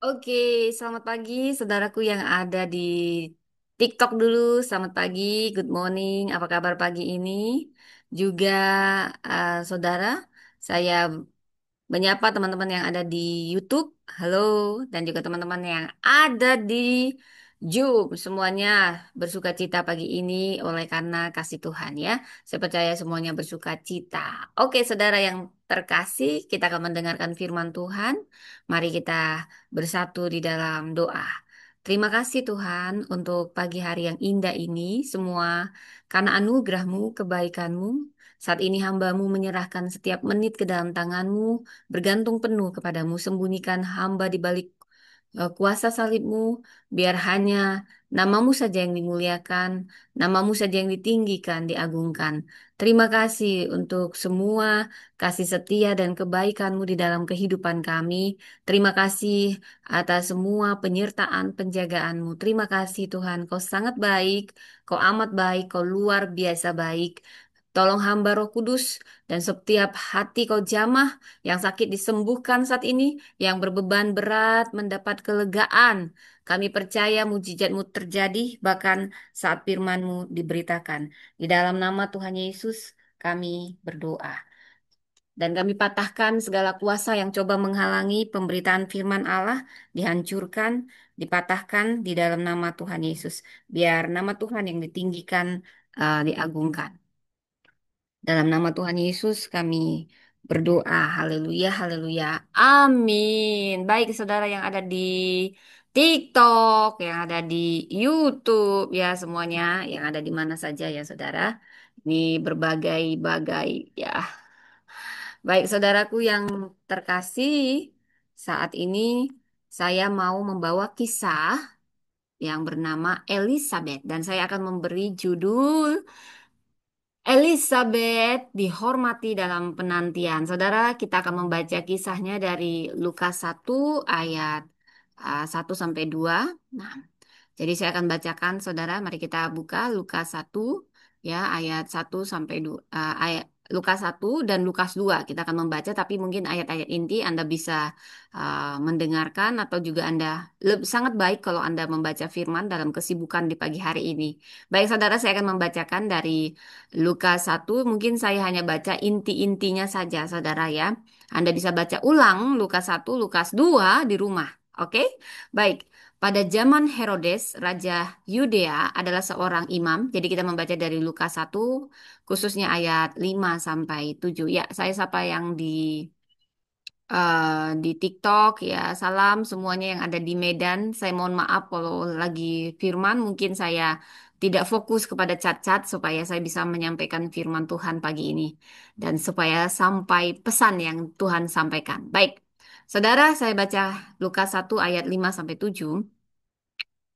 Oke, selamat pagi saudaraku yang ada di TikTok dulu. Selamat pagi, good morning. Apa kabar pagi ini? Juga saudara, saya menyapa teman-teman yang ada di YouTube. Halo, dan juga teman-teman yang ada di Zoom. Semuanya bersuka cita pagi ini oleh karena kasih Tuhan ya. Saya percaya semuanya bersuka cita. Oke, saudara yang terkasih, kita akan mendengarkan firman Tuhan. Mari kita bersatu di dalam doa. Terima kasih Tuhan untuk pagi hari yang indah ini semua karena anugerah-Mu, kebaikan-Mu. Saat ini hamba-Mu menyerahkan setiap menit ke dalam tangan-Mu, bergantung penuh kepadamu. Sembunyikan hamba di balik kuasa salib-Mu, biar hanya namamu saja yang dimuliakan, namamu saja yang ditinggikan, diagungkan. Terima kasih untuk semua kasih setia dan kebaikan-Mu di dalam kehidupan kami. Terima kasih atas semua penyertaan penjagaan-Mu. Terima kasih Tuhan, Kau sangat baik, Kau amat baik, Kau luar biasa baik. Tolong hamba Roh Kudus dan setiap hati Kau jamah yang sakit disembuhkan saat ini, yang berbeban berat mendapat kelegaan. Kami percaya mujizat-Mu terjadi bahkan saat firman-Mu diberitakan. Di dalam nama Tuhan Yesus kami berdoa. Dan kami patahkan segala kuasa yang coba menghalangi pemberitaan firman Allah, dihancurkan, dipatahkan di dalam nama Tuhan Yesus. Biar nama Tuhan yang ditinggikan, diagungkan. Dalam nama Tuhan Yesus kami berdoa. Haleluya, haleluya. Amin. Baik saudara yang ada di TikTok, yang ada di YouTube, ya semuanya yang ada di mana saja ya saudara. Ini berbagai-bagai ya. Baik saudaraku yang terkasih, saat ini saya mau membawa kisah yang bernama Elizabeth dan saya akan memberi judul Elizabeth dihormati dalam penantian. Saudara, kita akan membaca kisahnya dari Lukas 1 ayat 1 sampai 2. Nah, jadi saya akan bacakan saudara, mari kita buka Lukas 1 ya ayat 1 sampai 2, ayat Lukas 1 dan Lukas 2. Kita akan membaca tapi mungkin ayat-ayat inti Anda bisa mendengarkan atau juga Anda sangat baik kalau Anda membaca firman dalam kesibukan di pagi hari ini. Baik saudara, saya akan membacakan dari Lukas 1, mungkin saya hanya baca inti-intinya saja saudara ya. Anda bisa baca ulang Lukas 1, Lukas 2 di rumah. Oke? Baik. Pada zaman Herodes, Raja Yudea adalah seorang imam. Jadi kita membaca dari Lukas 1, khususnya ayat 5 sampai 7. Ya, saya sapa yang di TikTok ya. Salam semuanya yang ada di Medan. Saya mohon maaf kalau lagi firman mungkin saya tidak fokus kepada cat-cat supaya saya bisa menyampaikan firman Tuhan pagi ini dan supaya sampai pesan yang Tuhan sampaikan. Baik. Saudara, saya baca Lukas 1 ayat 5 sampai 7.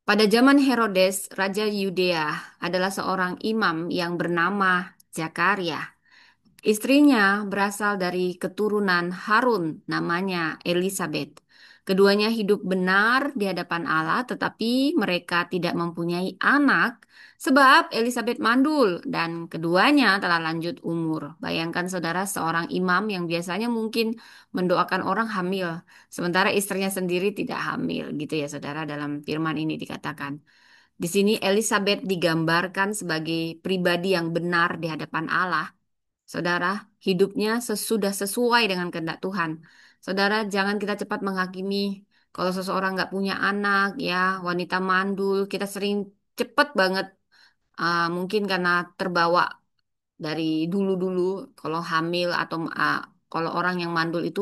Pada zaman Herodes, Raja Yudea adalah seorang imam yang bernama Zakaria. Istrinya berasal dari keturunan Harun, namanya Elizabeth. Keduanya hidup benar di hadapan Allah, tetapi mereka tidak mempunyai anak sebab Elizabeth mandul dan keduanya telah lanjut umur. Bayangkan saudara, seorang imam yang biasanya mungkin mendoakan orang hamil, sementara istrinya sendiri tidak hamil, gitu ya saudara, dalam firman ini dikatakan. Di sini Elizabeth digambarkan sebagai pribadi yang benar di hadapan Allah. Saudara, hidupnya sudah sesuai dengan kehendak Tuhan. Saudara, jangan kita cepat menghakimi kalau seseorang nggak punya anak, ya, wanita mandul, kita sering cepat banget, mungkin karena terbawa dari dulu-dulu, kalau hamil atau kalau orang yang mandul itu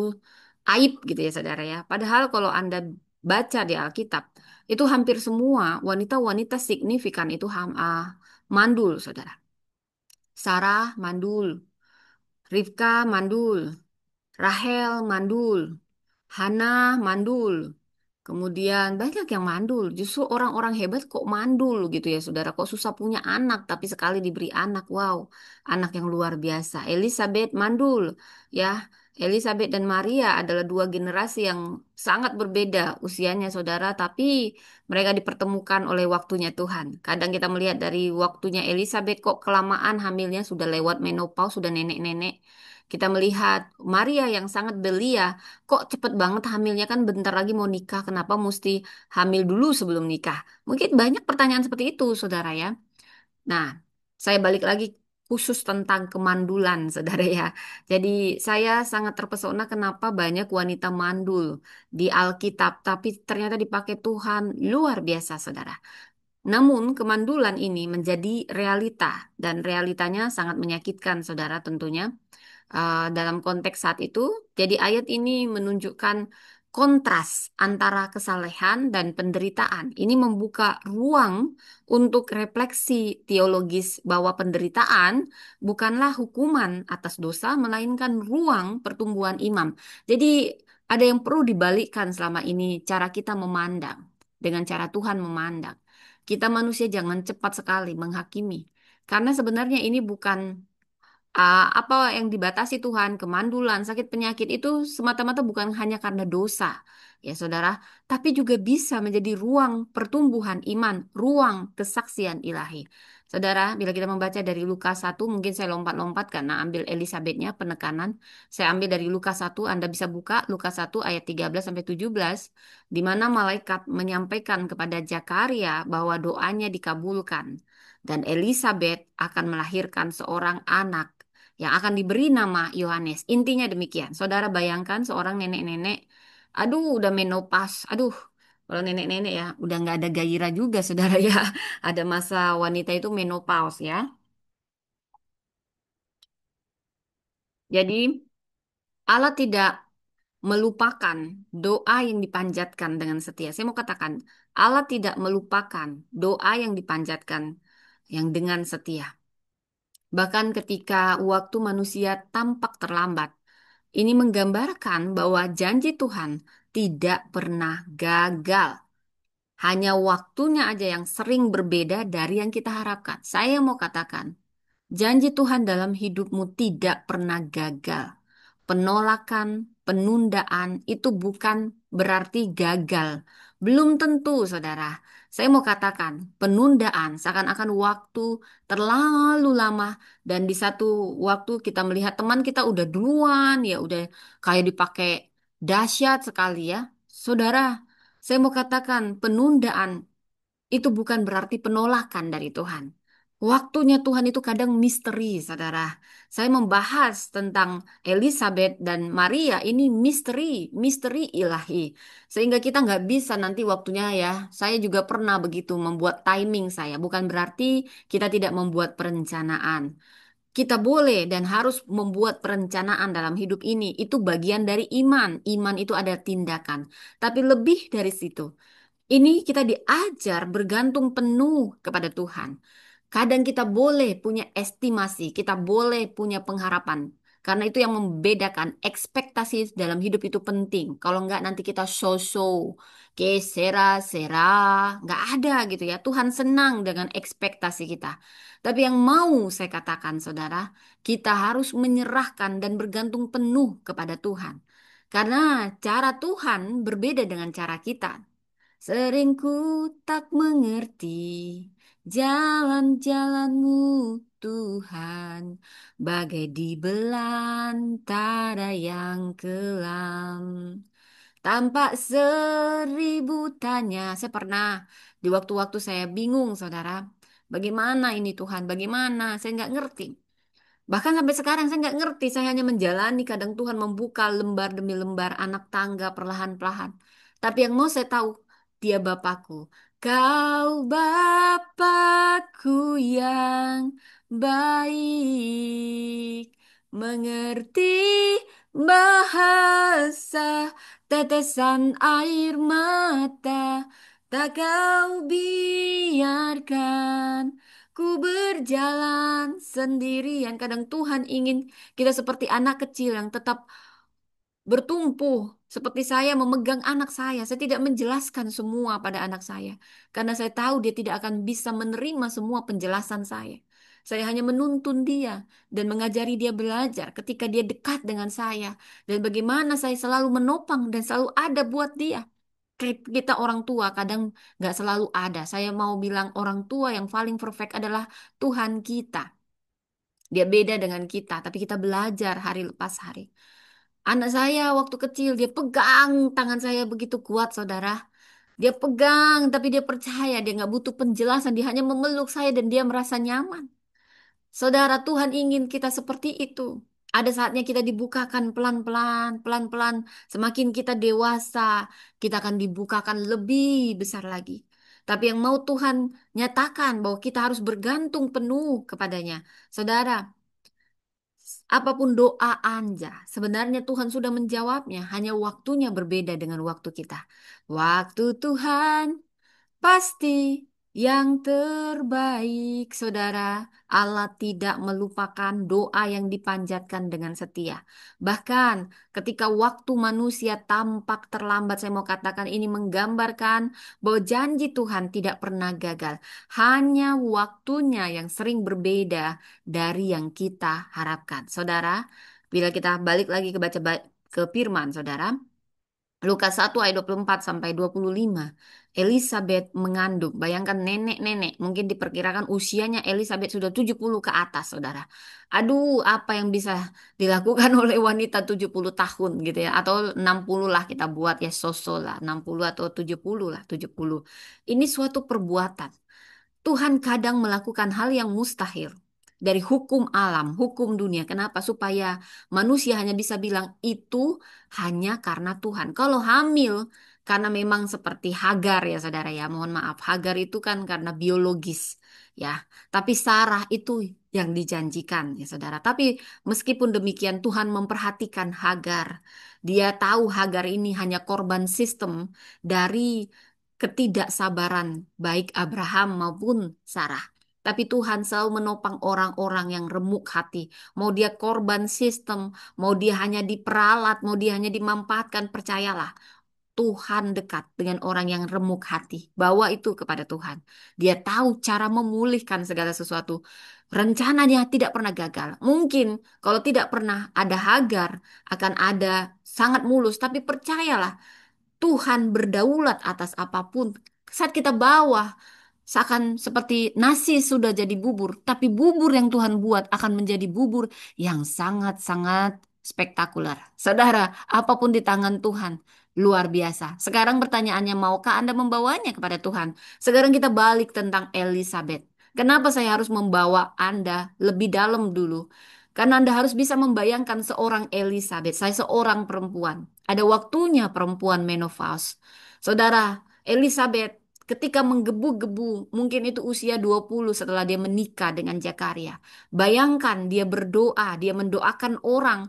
aib gitu ya, saudara ya. Padahal kalau Anda baca di Alkitab, itu hampir semua wanita-wanita signifikan itu mandul, saudara. Sarah mandul, Rifka mandul, Rahel mandul, Hana mandul. Kemudian banyak yang mandul. Justru orang-orang hebat kok mandul gitu ya saudara. Kok susah punya anak tapi sekali diberi anak. Wow, anak yang luar biasa. Elizabeth mandul ya. Elizabeth dan Maria adalah dua generasi yang sangat berbeda usianya saudara. Tapi mereka dipertemukan oleh waktunya Tuhan. Kadang kita melihat dari waktunya Elizabeth kok kelamaan hamilnya sudah lewat menopause, sudah nenek-nenek. Kita melihat Maria yang sangat belia, kok cepet banget hamilnya kan bentar lagi mau nikah, kenapa mesti hamil dulu sebelum nikah? Mungkin banyak pertanyaan seperti itu, saudara ya. Nah, saya balik lagi khusus tentang kemandulan, saudara ya. Jadi saya sangat terpesona kenapa banyak wanita mandul di Alkitab, tapi ternyata dipakai Tuhan luar biasa, saudara. Namun kemandulan ini menjadi realita dan realitanya sangat menyakitkan, saudara tentunya dalam konteks saat itu. Jadi ayat ini menunjukkan kontras antara kesalehan dan penderitaan. Ini membuka ruang untuk refleksi teologis bahwa penderitaan bukanlah hukuman atas dosa, melainkan ruang pertumbuhan iman. Jadi ada yang perlu dibalikkan selama ini cara kita memandang dengan cara Tuhan memandang. Kita manusia jangan cepat sekali menghakimi. Karena sebenarnya ini bukan apa yang dibatasi Tuhan, kemandulan, sakit penyakit itu semata-mata bukan hanya karena dosa, ya saudara, tapi juga bisa menjadi ruang pertumbuhan iman, ruang kesaksian ilahi. Saudara, bila kita membaca dari Lukas 1, mungkin saya lompat-lompat karena ambil Elisabetnya penekanan. Saya ambil dari Lukas 1, Anda bisa buka Lukas 1 ayat 13 sampai 17, di mana malaikat menyampaikan kepada Zakaria bahwa doanya dikabulkan dan Elisabet akan melahirkan seorang anak yang akan diberi nama Yohanes. Intinya demikian. Saudara bayangkan seorang nenek-nenek, aduh udah menopause, aduh kalau nenek-nenek ya udah nggak ada gairah juga saudara ya. Ada masa wanita itu menopause ya. Jadi Allah tidak melupakan doa yang dipanjatkan dengan setia. Saya mau katakan, Allah tidak melupakan doa yang dipanjatkan yang dengan setia. Bahkan ketika waktu manusia tampak terlambat, ini menggambarkan bahwa janji Tuhan tidak pernah gagal. Hanya waktunya aja yang sering berbeda dari yang kita harapkan. Saya mau katakan, janji Tuhan dalam hidupmu tidak pernah gagal. Penolakan, penundaan itu bukan berarti gagal. Belum tentu, saudara. Saya mau katakan, penundaan seakan-akan waktu terlalu lama dan di satu waktu kita melihat teman kita udah duluan, ya udah kayak dipakai dahsyat sekali ya. Saudara, saya mau katakan penundaan itu bukan berarti penolakan dari Tuhan. Waktunya Tuhan itu kadang misteri, saudara. Saya membahas tentang Elizabeth dan Maria ini misteri, misteri ilahi. Sehingga kita nggak bisa nanti waktunya ya. Saya juga pernah begitu membuat timing saya. Bukan berarti kita tidak membuat perencanaan. Kita boleh dan harus membuat perencanaan dalam hidup ini. Itu bagian dari iman. Iman itu ada tindakan. Tapi lebih dari situ. Ini kita diajar bergantung penuh kepada Tuhan. Kadang kita boleh punya estimasi, kita boleh punya pengharapan. Karena itu yang membedakan ekspektasi dalam hidup itu penting. Kalau enggak nanti kita so-so, que sera-sera, nggak ada gitu ya. Tuhan senang dengan ekspektasi kita. Tapi yang mau saya katakan saudara, kita harus menyerahkan dan bergantung penuh kepada Tuhan. Karena cara Tuhan berbeda dengan cara kita. Sering ku tak mengerti jalan-jalanmu Tuhan, bagai di belantara yang kelam. Tampak seribu tanya. Saya pernah di waktu-waktu saya bingung, saudara. Bagaimana ini Tuhan? Bagaimana? Saya nggak ngerti. Bahkan sampai sekarang saya nggak ngerti, saya hanya menjalani kadang Tuhan membuka lembar demi lembar anak tangga perlahan-lahan. Tapi yang mau saya tahu, dia Bapakku. Kau Bapakku yang baik, mengerti bahasa tetesan air mata, tak kau biarkan. Ku berjalan sendirian. Kadang Tuhan ingin kita seperti anak kecil yang tetap bertumpu. Seperti saya memegang anak saya. Saya tidak menjelaskan semua pada anak saya. Karena saya tahu dia tidak akan bisa menerima semua penjelasan saya. Saya hanya menuntun dia dan mengajari dia belajar ketika dia dekat dengan saya. Dan bagaimana saya selalu menopang dan selalu ada buat dia. Kita orang tua kadang nggak selalu ada. Saya mau bilang orang tua yang paling perfect adalah Tuhan kita. Dia beda dengan kita, tapi kita belajar hari lepas hari. Anak saya waktu kecil dia pegang tangan saya begitu kuat, saudara. Dia pegang, tapi dia percaya, dia nggak butuh penjelasan, dia hanya memeluk saya dan dia merasa nyaman. Saudara, Tuhan ingin kita seperti itu. Ada saatnya kita dibukakan pelan-pelan, pelan-pelan. Semakin kita dewasa, kita akan dibukakan lebih besar lagi. Tapi yang mau Tuhan nyatakan bahwa kita harus bergantung penuh kepadanya. Saudara, apapun doa Anda, sebenarnya Tuhan sudah menjawabnya. Hanya waktunya berbeda dengan waktu kita. Waktu Tuhan pasti yang terbaik, saudara. Allah tidak melupakan doa yang dipanjatkan dengan setia. Bahkan ketika waktu manusia tampak terlambat, saya mau katakan ini menggambarkan bahwa janji Tuhan tidak pernah gagal. Hanya waktunya yang sering berbeda dari yang kita harapkan. Saudara, bila kita balik lagi ke ke firman, saudara. Lukas 1 ayat 24 sampai 25. Elizabeth mengandung. Bayangkan nenek-nenek. Mungkin diperkirakan usianya Elizabeth sudah 70 ke atas, saudara. Aduh, apa yang bisa dilakukan oleh wanita 70 tahun gitu ya. Atau 60 lah kita buat ya sosok lah. 60 atau 70 lah, 70. Ini suatu perbuatan. Tuhan kadang melakukan hal yang mustahil dari hukum alam, hukum dunia. Kenapa? Supaya manusia hanya bisa bilang itu hanya karena Tuhan. Kalau hamil, karena memang seperti Hagar ya saudara ya, mohon maaf. Hagar itu kan karena biologis ya. Tapi Sarah itu yang dijanjikan ya saudara. Tapi meskipun demikian Tuhan memperhatikan Hagar. Dia tahu Hagar ini hanya korban sistem dari ketidaksabaran baik Abraham maupun Sarah. Tapi Tuhan selalu menopang orang-orang yang remuk hati. Mau dia korban sistem, mau dia hanya diperalat, mau dia hanya dimanfaatkan, percayalah. Tuhan dekat dengan orang yang remuk hati. Bawa itu kepada Tuhan. Dia tahu cara memulihkan segala sesuatu. Rencananya tidak pernah gagal. Mungkin kalau tidak pernah ada Hagar, akan ada sangat mulus. Tapi percayalah, Tuhan berdaulat atas apapun. Saat kita bawah, seakan seperti nasi sudah jadi bubur, tapi bubur yang Tuhan buat akan menjadi bubur yang sangat-sangat spektakuler. Saudara, apapun di tangan Tuhan, luar biasa. Sekarang pertanyaannya, maukah Anda membawanya kepada Tuhan? Sekarang kita balik tentang Elizabeth. Kenapa saya harus membawa Anda lebih dalam dulu? Karena Anda harus bisa membayangkan seorang Elizabeth, saya seorang perempuan. Ada waktunya perempuan menopause. Saudara, Elizabeth ketika menggebu-gebu, mungkin itu usia 20 setelah dia menikah dengan Zakaria. Bayangkan dia berdoa, dia mendoakan orang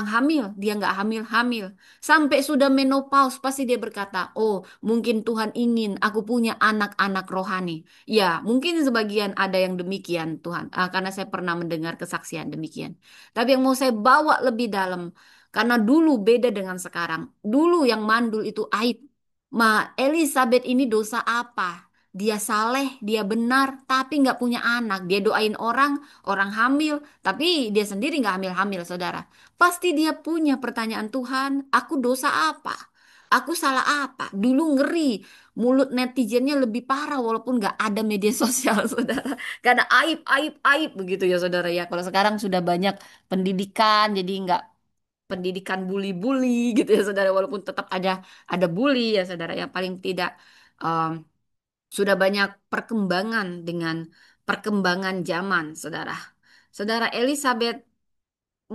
hamil, dia nggak hamil-hamil. Sampai sudah menopause, pasti dia berkata, oh mungkin Tuhan ingin aku punya anak-anak rohani. Ya, mungkin sebagian ada yang demikian Tuhan, karena saya pernah mendengar kesaksian demikian. Tapi yang mau saya bawa lebih dalam, karena dulu beda dengan sekarang. Dulu yang mandul itu aib. Elizabeth ini dosa apa? Dia saleh, dia benar, tapi nggak punya anak. Dia doain orang, orang hamil, tapi dia sendiri nggak hamil-hamil, saudara. Pasti dia punya pertanyaan Tuhan, aku dosa apa? Aku salah apa? Dulu ngeri, mulut netizennya lebih parah walaupun nggak ada media sosial, saudara. Karena aib, aib, aib begitu ya, saudara ya. Kalau sekarang sudah banyak pendidikan, jadi nggak pendidikan bully-bully gitu ya saudara walaupun tetap ada bully ya saudara yang paling tidak em, sudah banyak perkembangan dengan perkembangan zaman saudara. Saudara Elizabeth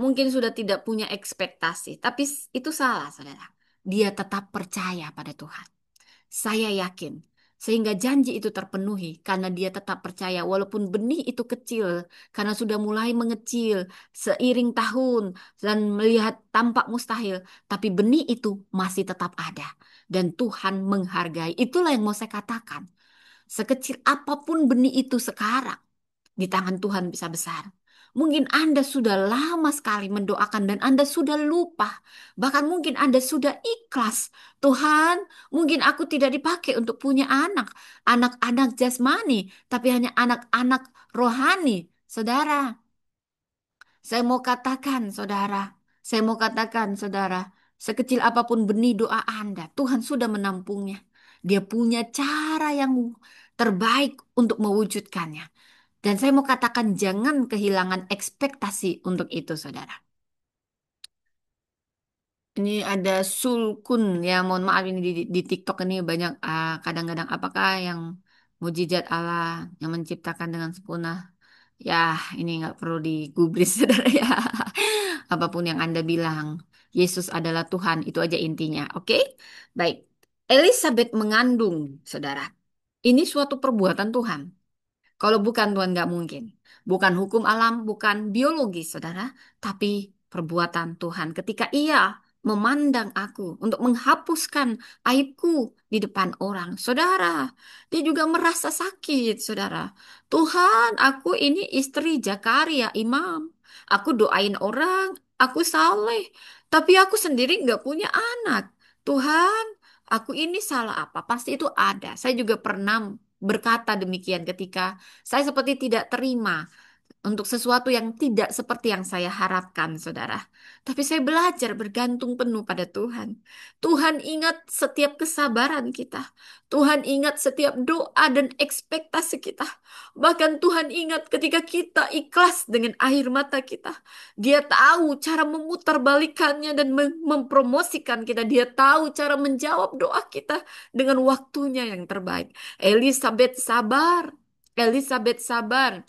mungkin sudah tidak punya ekspektasi tapi itu salah saudara. Dia tetap percaya pada Tuhan. Saya yakin sehingga janji itu terpenuhi karena dia tetap percaya walaupun benih itu kecil karena sudah mulai mengecil seiring tahun dan melihat tampak mustahil tapi benih itu masih tetap ada dan Tuhan menghargai. Itulah yang mau saya katakan. Sekecil apapun benih itu sekarang di tangan Tuhan bisa besar. Mungkin Anda sudah lama sekali mendoakan dan Anda sudah lupa. Bahkan mungkin Anda sudah ikhlas. Tuhan, mungkin aku tidak dipakai untuk punya anak. Anak-anak jasmani, tapi hanya anak-anak rohani. Saudara, saya mau katakan, saudara. Saya mau katakan, saudara. Sekecil apapun benih doa Anda, Tuhan sudah menampungnya. Dia punya cara yang terbaik untuk mewujudkannya. Dan saya mau katakan jangan kehilangan ekspektasi untuk itu, saudara. Ini ada sulkun ya, mohon maaf ini di TikTok ini banyak kadang-kadang apakah yang mujizat Allah yang menciptakan dengan sempurna. Ya, ini nggak perlu digubris, saudara ya. Apapun yang Anda bilang, Yesus adalah Tuhan, itu aja intinya. Oke? Baik. Elizabeth mengandung, saudara. Ini suatu perbuatan Tuhan. Kalau bukan Tuhan nggak mungkin. Bukan hukum alam, bukan biologis, saudara. Tapi perbuatan Tuhan. Ketika ia memandang aku untuk menghapuskan aibku di depan orang. Saudara, dia juga merasa sakit, saudara. Tuhan, aku ini istri Zakaria, imam. Aku doain orang, aku saleh. Tapi aku sendiri nggak punya anak. Tuhan, aku ini salah apa? Pasti itu ada. Saya juga pernah berkata demikian ketika saya seperti tidak terima untuk sesuatu yang tidak seperti yang saya harapkan, saudara. Tapi saya belajar bergantung penuh pada Tuhan. Tuhan ingat setiap kesabaran kita. Tuhan ingat setiap doa dan ekspektasi kita. Bahkan Tuhan ingat ketika kita ikhlas dengan air mata kita. Dia tahu cara memutarbalikkannya dan mempromosikan kita. Dia tahu cara menjawab doa kita dengan waktunya yang terbaik. Elizabeth sabar. Elizabeth sabar.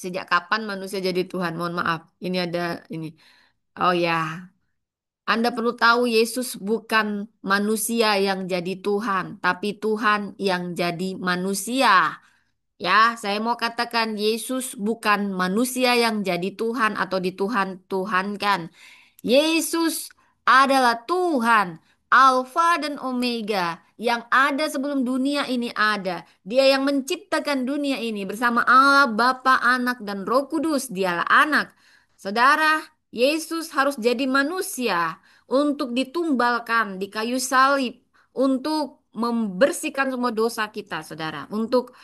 Sejak kapan manusia jadi Tuhan? Mohon maaf. Ini ada ini. Oh ya, Anda perlu tahu Yesus bukan manusia yang jadi Tuhan, tapi Tuhan yang jadi manusia. Ya, saya mau katakan Yesus bukan manusia yang jadi Tuhan atau dituhan-tuhankan. Yesus adalah Tuhan, Alfa dan Omega, yang ada sebelum dunia ini ada. Dia yang menciptakan dunia ini bersama Allah, Bapa, Anak, dan Roh Kudus. Dialah anak. Saudara, Yesus harus jadi manusia untuk ditumbalkan di kayu salib, untuk membersihkan semua dosa kita, saudara. Untuk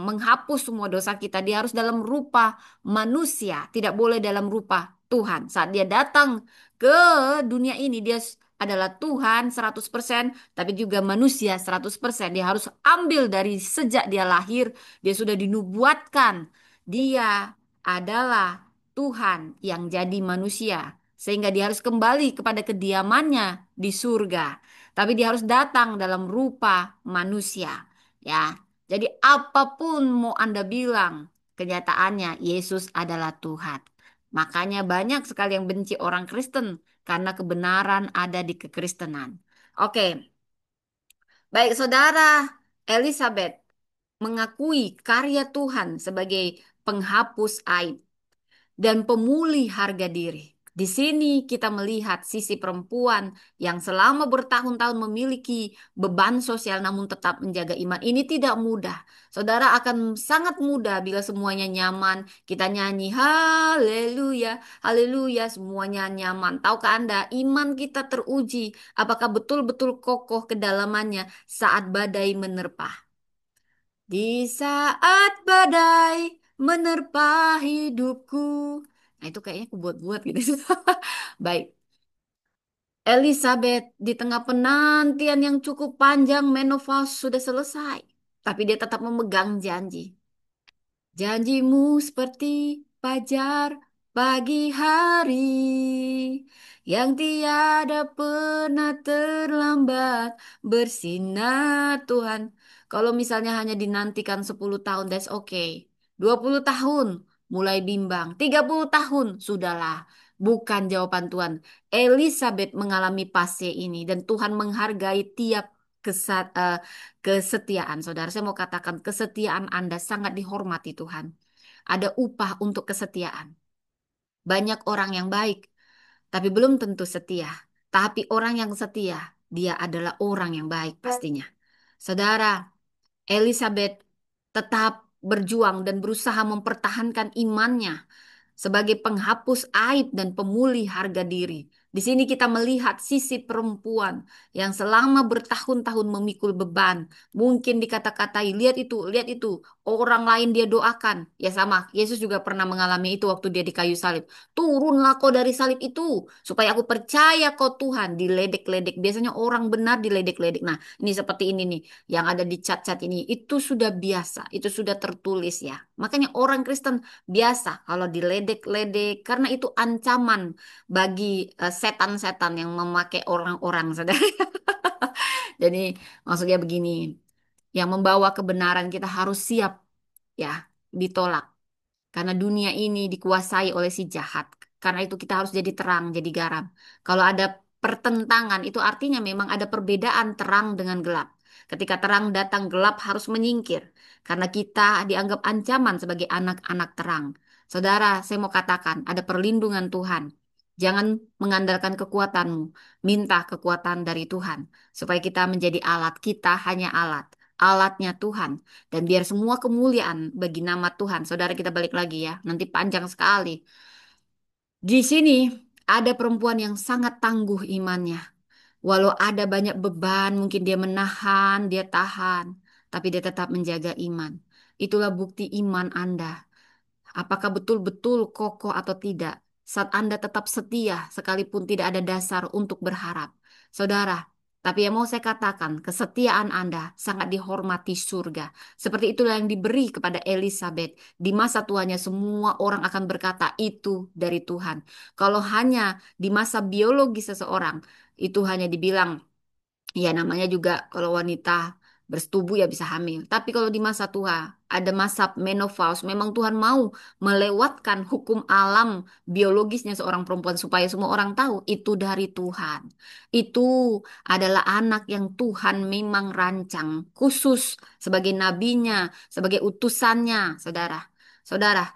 menghapus semua dosa kita. Dia harus dalam rupa manusia, tidak boleh dalam rupa Tuhan. Saat dia datang ke dunia ini dia adalah Tuhan 100%, tapi juga manusia 100%. Dia harus ambil dari sejak dia lahir, dia sudah dinubuatkan. Dia adalah Tuhan yang jadi manusia. Sehingga dia harus kembali kepada kediamannya di surga. Tapi dia harus datang dalam rupa manusia. Ya, jadi apapun mau Anda bilang, kenyataannya Yesus adalah Tuhan. Makanya banyak sekali yang benci orang Kristen karena kebenaran ada di kekristenan. Oke, baik saudara, Elizabeth mengakui karya Tuhan sebagai penghapus aib dan pemulih harga diri. Di sini kita melihat sisi perempuan yang selama bertahun-tahun memiliki beban sosial namun tetap menjaga iman. Ini tidak mudah. Saudara akan sangat mudah bila semuanya nyaman. Kita nyanyi haleluya, haleluya, semuanya nyaman. Tahukah Anda, iman kita teruji apakah betul-betul kokoh kedalamannya saat badai menerpa. Di saat badai menerpa hidupku. Nah itu kayaknya aku buat-buat gitu. Baik. Elizabeth di tengah penantian yang cukup panjang menopause sudah selesai. Tapi dia tetap memegang janji. Janjimu seperti fajar pagi hari yang tiada pernah terlambat bersinar Tuhan. Kalau misalnya hanya dinantikan 10 tahun, that's okay. 20 tahun mulai bimbang. 30 tahun sudahlah. Bukan jawaban Tuhan. Elizabeth mengalami fase ini dan Tuhan menghargai tiap kesetiaan. Saudara, saya mau katakan kesetiaan Anda sangat dihormati Tuhan. Ada upah untuk kesetiaan. Banyak orang yang baik, tapi belum tentu setia. Tapi orang yang setia, dia adalah orang yang baik pastinya. Saudara, Elizabeth tetap berjuang dan berusaha mempertahankan imannya sebagai penghapus aib dan pemulih harga diri. Di sini kita melihat sisi perempuan yang selama bertahun-tahun memikul beban. Mungkin dikata-katai, lihat itu, orang lain dia doakan. Ya sama, Yesus juga pernah mengalami itu waktu dia di kayu salib. Turunlah kau dari salib itu, supaya aku percaya kau Tuhan. Diledek-ledek, biasanya orang benar diledek-ledek. Nah, ini seperti ini nih, yang ada di cat-cat ini. Itu sudah biasa, itu sudah tertulis ya. Makanya orang Kristen biasa kalau diledek-ledek, karena itu ancaman bagi setan-setan yang memakai orang-orang, saudara. Jadi maksudnya begini, yang membawa kebenaran kita harus siap ya ditolak. Karena dunia ini dikuasai oleh si jahat. Karena itu kita harus jadi terang, jadi garam. Kalau ada pertentangan, itu artinya memang ada perbedaan terang dengan gelap. Ketika terang datang, gelap harus menyingkir. Karena kita dianggap ancaman sebagai anak-anak terang. Saudara, saya mau katakan, ada perlindungan Tuhan. Jangan mengandalkan kekuatanmu, minta kekuatan dari Tuhan. Supaya kita menjadi alat, kita hanya alat. Alatnya Tuhan. Dan biar semua kemuliaan bagi nama Tuhan. Saudara kita balik lagi ya. Nanti panjang sekali. Di sini ada perempuan yang sangat tangguh imannya. Walau ada banyak beban, mungkin dia menahan, dia tahan. Tapi dia tetap menjaga iman. Itulah bukti iman Anda. Apakah betul-betul kokoh atau tidak? Saat Anda tetap setia, sekalipun tidak ada dasar untuk berharap. Saudara, tapi yang mau saya katakan, kesetiaan Anda sangat dihormati surga. Seperti itulah yang diberi kepada Elizabeth. Di masa tuanya semua orang akan berkata itu dari Tuhan. Kalau hanya di masa biologi seseorang, itu hanya dibilang ya namanya juga kalau wanita bersetubuh ya bisa hamil. Tapi kalau di masa tua ada masa menopause, memang Tuhan mau melewatkan hukum alam biologisnya seorang perempuan supaya semua orang tahu itu dari Tuhan. Itu adalah anak yang Tuhan memang rancang khusus sebagai nabinya, sebagai utusannya, saudara. Saudara,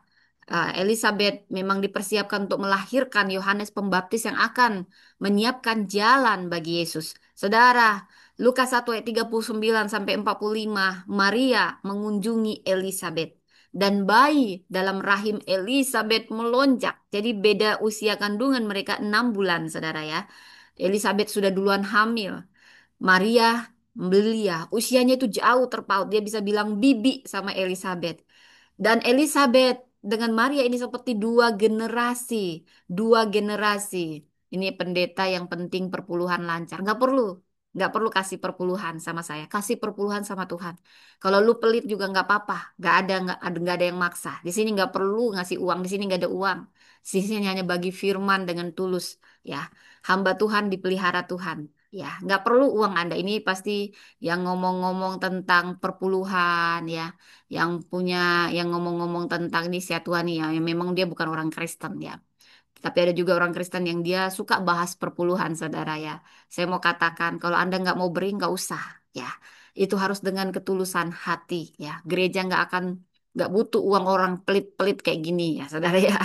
Elizabeth memang dipersiapkan untuk melahirkan Yohanes Pembaptis yang akan menyiapkan jalan bagi Yesus. Saudara, Lukas 1 ayat 39 sampai 45, Maria mengunjungi Elizabeth dan bayi dalam rahim Elizabeth melonjak. Jadi beda usia kandungan mereka 6 bulan, Saudara ya. Elizabeth sudah duluan hamil. Maria belia, usianya itu jauh terpaut. Dia bisa bilang bibi sama Elizabeth. Dan Elizabeth dengan Maria ini seperti dua generasi, dua generasi. Ini pendeta yang penting perpuluhan lancar. Nggak perlu kasih perpuluhan sama saya. Kasih perpuluhan sama Tuhan. Kalau lu pelit juga nggak apa-apa. Nggak ada yang maksa. Di sini nggak perlu ngasih uang. Di sini nggak ada uang. Di sini hanya bagi firman dengan tulus. Ya, hamba Tuhan dipelihara Tuhan. Ya, nggak perlu uang Anda. Ini pasti yang ngomong-ngomong tentang perpuluhan ya, yang punya yang ngomong-ngomong tentang ini si Tuhan ya, yang memang dia bukan orang Kristen ya. Tapi ada juga orang Kristen yang dia suka bahas perpuluhan, saudara ya. Saya mau katakan, kalau Anda nggak mau beri, nggak usah ya. Itu harus dengan ketulusan hati ya. Gereja nggak butuh uang orang pelit-pelit kayak gini ya, saudara ya.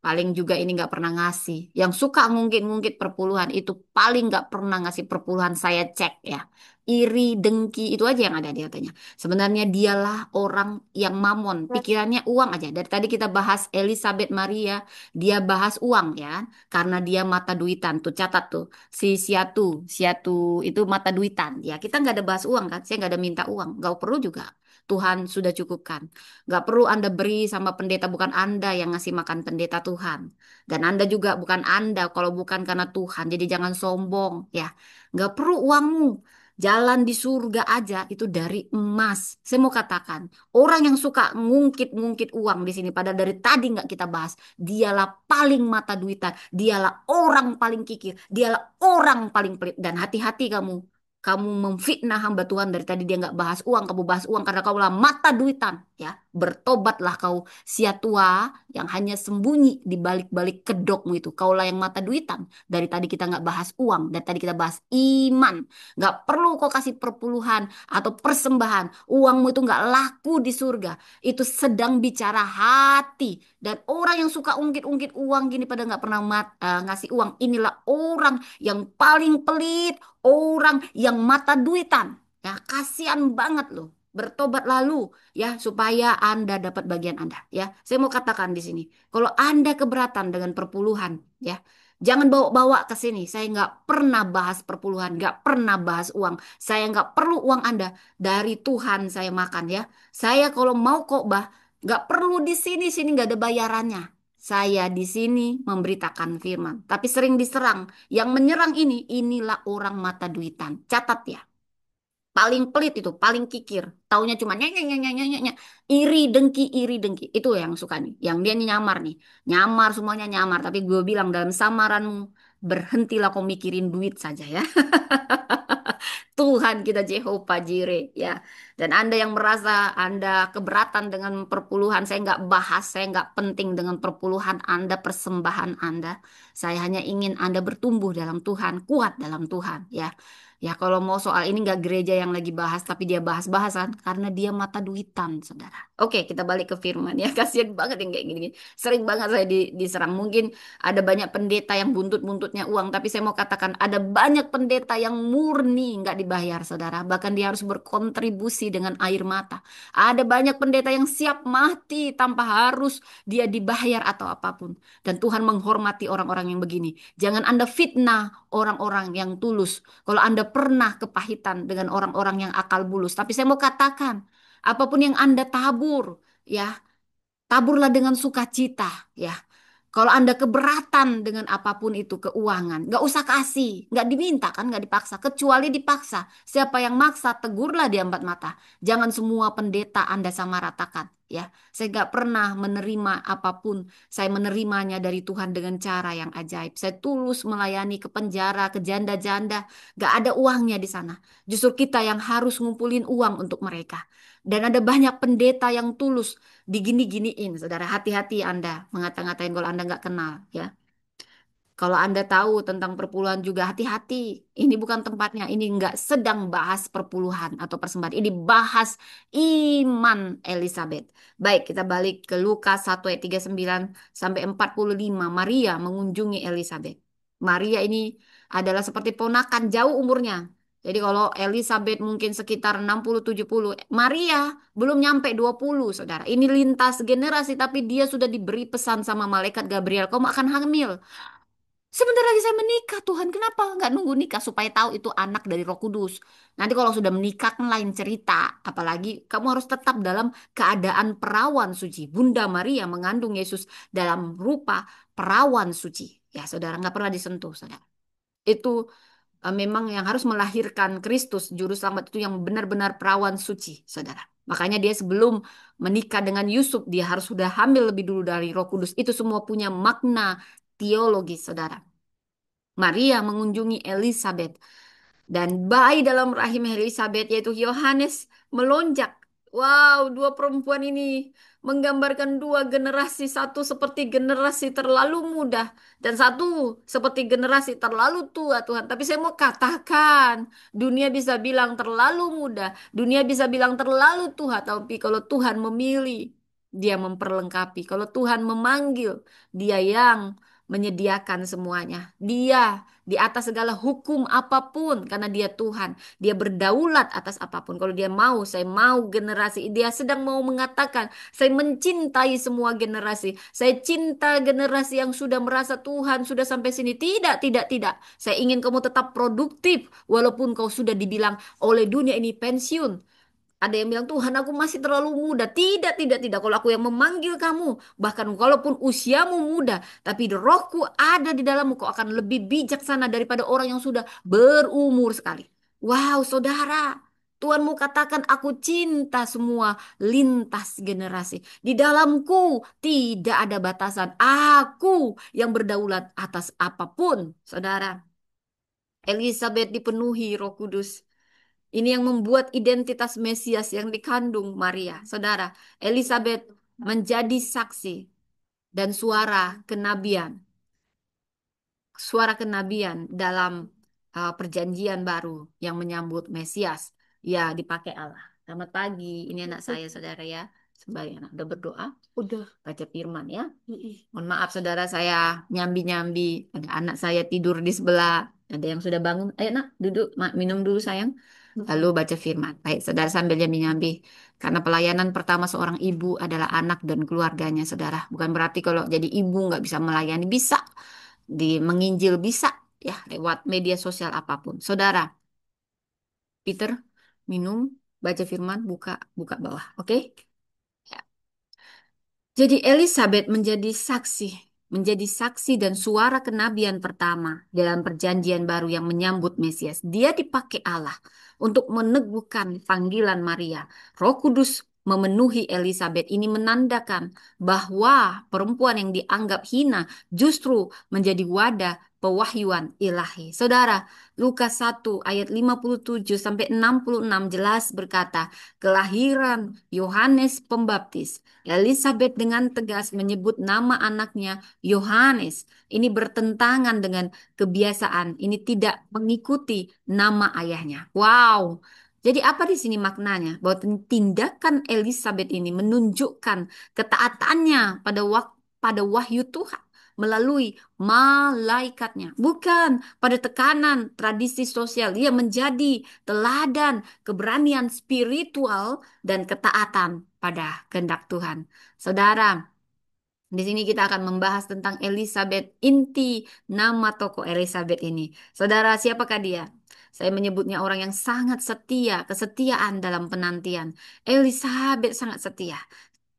Paling juga ini nggak pernah ngasih. Yang suka ngungkit-ngungkit perpuluhan itu paling nggak pernah ngasih perpuluhan, saya cek ya. Iri, dengki, itu aja yang ada di hatanya. Sebenarnya dialah orang yang mamon. Pikirannya uang aja. Dari tadi kita bahas Elizabeth Maria. Dia bahas uang ya, karena dia mata duitan. Tuh catat tuh, si Siatu, Siatu itu mata duitan. Ya kita nggak ada bahas uang kan, saya nggak ada minta uang, nggak perlu juga. Tuhan sudah cukupkan. Nggak perlu Anda beri sama pendeta, bukan Anda yang ngasih makan pendeta Tuhan. Dan Anda juga bukan Anda kalau bukan karena Tuhan. Jadi jangan sombong ya. Nggak perlu uangmu. Jalan di surga aja itu dari emas. Saya mau katakan, orang yang suka ngungkit-ngungkit uang di sini, padahal dari tadi nggak kita bahas. Dialah paling mata duitan, dialah orang paling kikir, dialah orang paling pelit. Dan hati-hati kamu, kamu memfitnah hamba Tuhan dari tadi dia nggak bahas uang, kamu bahas uang karena kau lah mata duitan, ya. Bertobatlah kau sia tua yang hanya sembunyi di balik-balik kedokmu itu. Kaulah yang mata duitan. Dari tadi kita nggak bahas uang, dari tadi kita bahas iman. Nggak perlu kau kasih perpuluhan atau persembahan. Uangmu itu nggak laku di surga. Itu sedang bicara hati. Dan orang yang suka ungkit-ungkit uang gini pada nggak pernah ngasih uang. Inilah orang yang paling pelit, orang yang mata duitan. Ya, kasihan banget loh. Bertobat lalu ya supaya Anda dapat bagian Anda ya. Saya mau katakan di sini, kalau Anda keberatan dengan perpuluhan ya, Jangan bawa-bawa ke sini. Saya nggak pernah bahas perpuluhan, nggak pernah bahas uang. Saya nggak perlu uang Anda. Dari Tuhan saya makan ya. Saya kalau mau khotbah, nggak perlu di sini, sini nggak ada bayarannya. Saya di sini memberitakan firman, tapi sering diserang. Yang menyerang ini, inilah orang mata duitan. Catat ya. Paling pelit itu, paling kikir. Taunya cuma nyanyi, nyanyi, nyanyi, nyanyi. Iri, dengki, iri, dengki. Itu yang suka nih. Yang dia nih nyamar nih. Nyamar, semuanya nyamar. Tapi gue bilang dalam samaranmu, berhentilah kau mikirin duit saja ya. Tuhan kita Jehovah Jireh ya. Dan Anda yang merasa Anda keberatan dengan perpuluhan, saya nggak bahas, saya nggak penting dengan perpuluhan Anda, persembahan Anda. Saya hanya ingin Anda bertumbuh dalam Tuhan, kuat dalam Tuhan ya. Ya kalau mau soal ini nggak gereja yang lagi bahas, tapi dia bahas-bahasan karena dia mata duitan, saudara. Oke, kita balik ke firman ya. Kasihan banget yang kayak gini. Sering banget saya diserang. Mungkin ada banyak pendeta yang buntut-buntutnya uang, tapi saya mau katakan ada banyak pendeta yang murni nggak dibayar, saudara. Bahkan dia harus berkontribusi dengan air mata. Ada banyak pendeta yang siap mati tanpa harus dia dibayar atau apapun. Dan Tuhan menghormati orang-orang yang begini. Jangan Anda fitnah orang-orang yang tulus. Kalau Anda pernah kepahitan dengan orang-orang yang akal bulus. Tapi saya mau katakan, apapun yang Anda tabur, ya, taburlah dengan sukacita, ya. Kalau Anda keberatan dengan apapun itu keuangan, nggak usah kasih, nggak diminta kan, nggak dipaksa, kecuali dipaksa. Siapa yang maksa, tegurlah di empat mata. Jangan semua pendeta Anda sama ratakan, ya. Saya nggak pernah menerima apapun. Saya menerimanya dari Tuhan dengan cara yang ajaib. Saya tulus melayani ke penjara, ke janda-janda, nggak ada uangnya di sana. Justru kita yang harus ngumpulin uang untuk mereka. Dan ada banyak pendeta yang tulus digini-giniin, saudara. Hati-hati Anda mengata-ngatain kalau Anda nggak kenal, ya. Kalau Anda tahu tentang perpuluhan juga hati-hati. Ini bukan tempatnya. Ini nggak sedang bahas perpuluhan atau persembahan. Ini bahas iman Elizabeth. Baik, kita balik ke Lukas 1 ayat 39 sampai 45. Maria mengunjungi Elizabeth. Maria ini adalah seperti ponakan jauh umurnya. Jadi kalau Elizabeth mungkin sekitar 60-70, Maria belum nyampe 20, saudara. Ini lintas generasi, tapi dia sudah diberi pesan sama malaikat Gabriel, kamu akan hamil. Sebentar lagi saya menikah, Tuhan. Kenapa nggak nunggu nikah supaya tahu itu anak dari Roh Kudus? Nanti kalau sudah menikah kan lain cerita. Apalagi kamu harus tetap dalam keadaan perawan suci. Bunda Maria mengandung Yesus dalam rupa perawan suci. Ya, saudara nggak pernah disentuh, saudara. Itu memang yang harus melahirkan Kristus, juru selamat itu yang benar-benar perawan suci, saudara. Makanya dia sebelum menikah dengan Yusuf, dia harus sudah hamil lebih dulu dari Roh Kudus. Itu semua punya makna teologis, saudara. Maria mengunjungi Elizabeth dan bayi dalam rahim Elizabeth yaitu Yohanes melonjak. Wow, dua perempuan ini menggambarkan dua generasi, satu seperti generasi terlalu muda dan satu seperti generasi terlalu tua, Tuhan. Tapi saya mau katakan, dunia bisa bilang terlalu muda, dunia bisa bilang terlalu tua, tapi kalau Tuhan memilih, dia memperlengkapi. Kalau Tuhan memanggil, dia yang menyediakan semuanya. Dia di atas segala hukum apapun karena dia Tuhan. Dia berdaulat atas apapun. Kalau dia mau, saya mau generasi. Dia sedang mau mengatakan, saya mencintai semua generasi. Saya cinta generasi yang sudah merasa Tuhan sudah sampai sini. Tidak, tidak, tidak. Saya ingin kamu tetap produktif walaupun kau sudah dibilang oleh dunia ini pensiun. Ada yang bilang, Tuhan aku masih terlalu muda. Tidak, tidak, tidak. Kalau aku yang memanggil kamu, bahkan walaupun usiamu muda, tapi rohku ada di dalammu, kau akan lebih bijaksana daripada orang yang sudah berumur sekali. Wow, saudara. Tuhan mau katakan, aku cinta semua lintas generasi. Di dalamku tidak ada batasan. Aku yang berdaulat atas apapun, saudara. Elizabeth dipenuhi Roh Kudus. Ini yang membuat identitas Mesias yang dikandung Maria. Saudara, Elizabeth menjadi saksi dan suara kenabian dalam perjanjian baru yang menyambut Mesias. Ya, dipakai Allah. Selamat pagi, ini anak saya, saudara ya. Sembahyang, udah berdoa? Udah. Baca firman ya. Mohon maaf, saudara, saya nyambi-nyambi. Ada anak saya tidur di sebelah. Ada yang sudah bangun. Ayo nak, duduk, minum dulu sayang. Lalu baca firman. Baik, saudara sambil nyambi-nyambi. Karena pelayanan pertama seorang ibu adalah anak dan keluarganya, saudara. Bukan berarti kalau jadi ibu nggak bisa melayani. Bisa. di menginjil bisa ya lewat media sosial apapun. Saudara, Peter, minum, baca firman, buka buka bawah, oke? Ya. Jadi Elizabeth menjadi saksi dan suara kenabian pertama dalam perjanjian baru yang menyambut Mesias. Dia dipakai Allah untuk meneguhkan panggilan Maria. Roh Kudus memenuhi Elizabeth. Ini menandakan bahwa perempuan yang dianggap hina justru menjadi wadah pewahyuan ilahi. Saudara, Lukas 1 ayat 57 sampai 66 jelas berkata, kelahiran Yohanes Pembaptis. Elizabeth dengan tegas menyebut nama anaknya Yohanes. Ini bertentangan dengan kebiasaan. Ini tidak mengikuti nama ayahnya. Wow. Jadi apa di sini maknanya? Bahwa tindakan Elizabeth ini menunjukkan ketaatannya pada wahyu Tuhan melalui malaikatnya, bukan pada tekanan tradisi sosial. Ia menjadi teladan keberanian spiritual dan ketaatan pada kehendak Tuhan. Saudara, di sini kita akan membahas tentang Elizabeth, inti nama tokoh Elizabeth ini. Saudara, siapakah dia? Saya menyebutnya orang yang sangat setia, kesetiaan dalam penantian. Elizabeth sangat setia.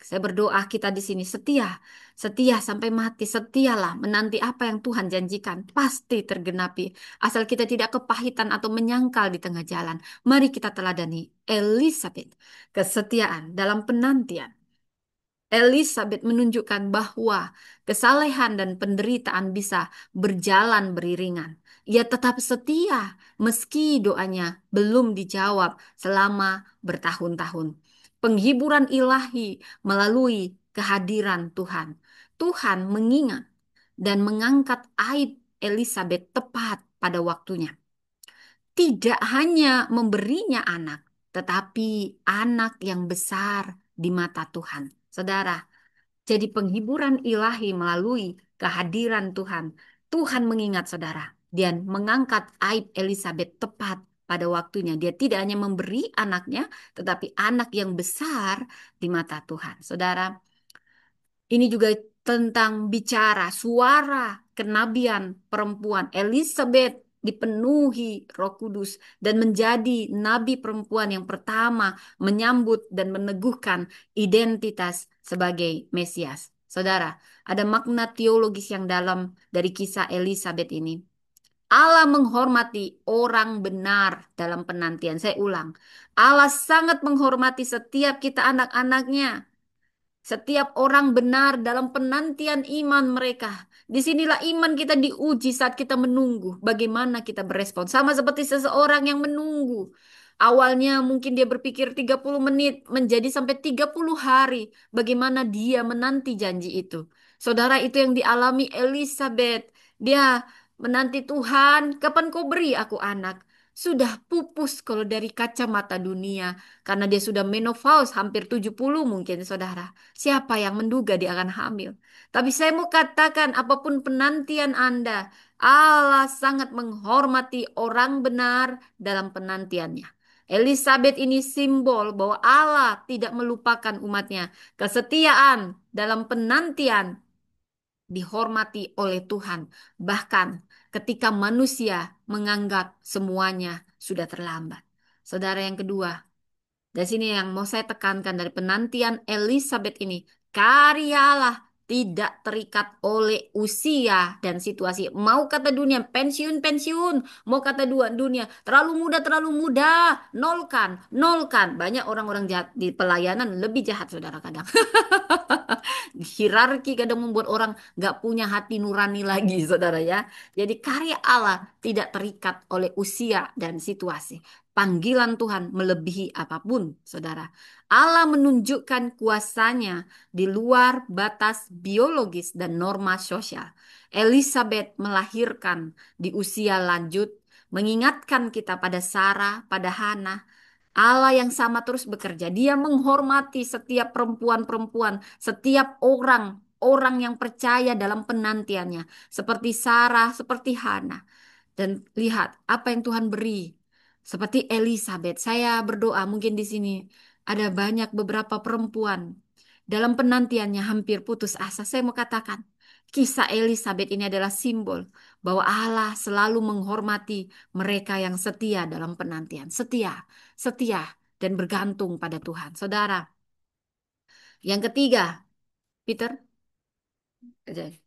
Saya berdoa kita di sini setia, setia sampai mati, setialah menanti apa yang Tuhan janjikan, pasti tergenapi. Asal kita tidak kepahitan atau menyangkal di tengah jalan. Mari kita teladani Elizabeth, kesetiaan dalam penantian. Elizabeth menunjukkan bahwa kesalehan dan penderitaan bisa berjalan beriringan. Ia tetap setia meski doanya belum dijawab selama bertahun-tahun. Penghiburan ilahi melalui kehadiran Tuhan. Tuhan mengingat dan mengangkat aib Elizabeth tepat pada waktunya. Tidak hanya memberinya anak, tetapi anak yang besar di mata Tuhan. Saudara, jadi penghiburan ilahi melalui kehadiran Tuhan. Tuhan mengingat saudara dan mengangkat aib Elizabeth tepat pada waktunya. Dia tidak hanya memberi anaknya, tetapi anak yang besar di mata Tuhan. Saudara, ini juga tentang bicara suara kenabian perempuan. Elizabeth dipenuhi Roh Kudus dan menjadi nabi perempuan yang pertama menyambut dan meneguhkan identitas sebagai Mesias. Saudara, ada makna teologis yang dalam dari kisah Elizabeth ini. Allah menghormati orang benar dalam penantian. Saya ulang, Allah sangat menghormati setiap kita anak-anaknya. Setiap orang benar dalam penantian iman mereka. Disinilah iman kita diuji saat kita menunggu. Bagaimana kita berespon. Sama seperti seseorang yang menunggu. Awalnya mungkin dia berpikir 30 menit menjadi sampai 30 hari. Bagaimana dia menanti janji itu. Saudara, itu yang dialami Elizabeth. Dia menanti Tuhan, kapan kau beri aku anak? Sudah pupus kalau dari kacamata dunia. Karena dia sudah menopause hampir 70 mungkin saudara. Siapa yang menduga dia akan hamil? Tapi saya mau katakan apapun penantian Anda, Allah sangat menghormati orang benar dalam penantiannya. Elizabeth ini simbol bahwa Allah tidak melupakan umatnya. Kesetiaan dalam penantian dihormati oleh Tuhan. Bahkan ketika manusia menganggap semuanya sudah terlambat. Saudara yang kedua, dari sini yang mau saya tekankan dari penantian Elizabeth ini, karya Allah tidak terikat oleh usia dan situasi. Mau kata dunia pensiun pensiun, mau kata dua dunia terlalu muda, nolkan, nolkan. Banyak orang-orang jahat di pelayanan lebih jahat saudara kadang. Hierarki kadang membuat orang nggak punya hati nurani lagi, saudara ya. Jadi karya Allah tidak terikat oleh usia dan situasi. Panggilan Tuhan melebihi apapun, saudara. Allah menunjukkan kuasanya di luar batas biologis dan norma sosial. Elizabeth melahirkan di usia lanjut, mengingatkan kita pada Sarah, pada Hana, Allah yang sama terus bekerja. Dia menghormati setiap perempuan-perempuan, setiap orang yang percaya dalam penantiannya. Seperti Sarah, seperti Hana. Dan lihat apa yang Tuhan beri. Seperti Elizabeth. Saya berdoa mungkin di sini ada banyak beberapa perempuan. Dalam penantiannya hampir putus asa. Saya mau katakan, Kisah Elizabeth ini adalah simbol bahwa Allah selalu menghormati mereka yang setia dalam penantian. Setia, setia, dan bergantung pada Tuhan. Saudara, yang ketiga, Peter, kerjain.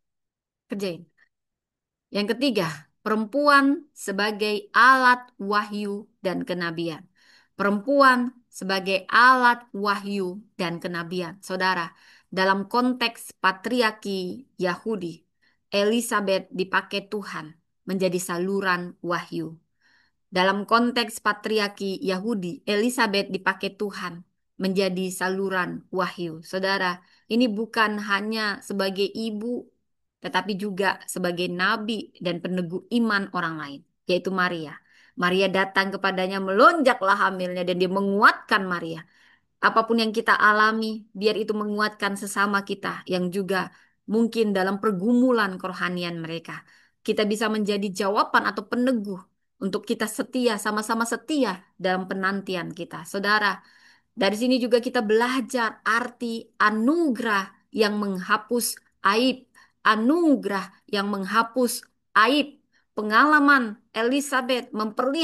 Kerjain. Yang ketiga, perempuan sebagai alat wahyu dan kenabian. Perempuan sebagai alat wahyu dan kenabian. Saudara, dalam konteks patriarki Yahudi, Elizabeth dipakai Tuhan menjadi saluran wahyu. Dalam konteks patriarki Yahudi, Elizabeth dipakai Tuhan menjadi saluran wahyu. Saudara, ini bukan hanya sebagai ibu, tetapi juga sebagai nabi dan peneguh iman orang lain, yaitu Maria. Maria datang kepadanya, melonjaklah hamilnya, dan dia menguatkan Maria. Apapun yang kita alami, biar itu menguatkan sesama kita yang juga mungkin dalam pergumulan kerohanian mereka. Kita bisa menjadi jawaban atau peneguh untuk kita setia, sama-sama setia dalam penantian kita. Saudara, dari sini juga kita belajar arti anugerah yang menghapus aib. Anugerah yang menghapus aib. Pengalaman Elizabeth memperlihatkan